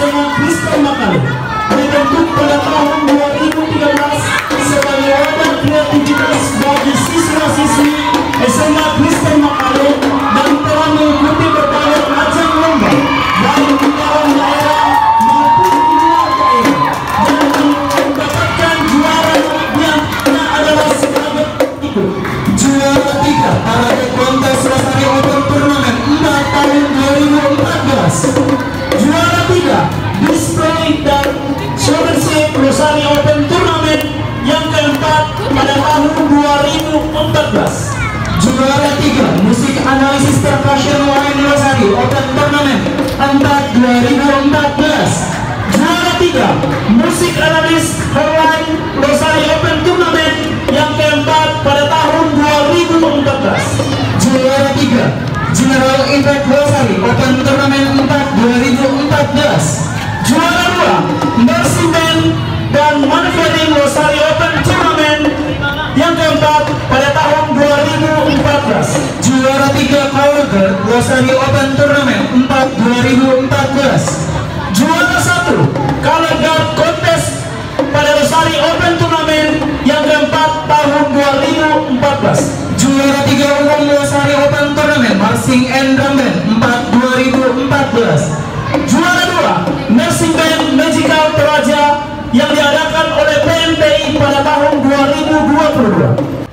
SMA Kristen Makalu dibentuk pada tahun 2013 sebagai wadah kreativitas bagi siswa-siswi SMA Kristen Makalu dan telah mengikuti berbagai ajang lomba baik di dalam daerah maupun di luar daerah dan mendapatkan juara yang adalah sebagai itu. Juara 3 Parade Kontes Losari Open Turnamen 4 tahun 2014. Juara 3 Display dan Showmanship Losari Open Turnamen yang keempat pada tahun 2014. Juara 3 Musik Analisis Percussion Wine Losari Open Turnamen 4 2014. Juara 3 Musik Analis Wine Losari Open Turnamen yang keempat pada tahun 2014. Juara 3 General Impact Losari Open Turnamen 4 2014. Juara 2 Nursing Band dan Manufacturing Losari Open Turnamen yang keempat pada tahun 2014. Juara 3 Choir Girl Losari Open Turnamen 4 2014. Juara 1 Color Guard Contest pada Losari Open Turnamen yang keempat tahun 2014. Juara 3 Umum Losari Open Turnamen Marching and Drum Band 4 2014. Juara 2 Nursing Band Magical Toraja yang diadakan oleh PMPI pada tahun 2022.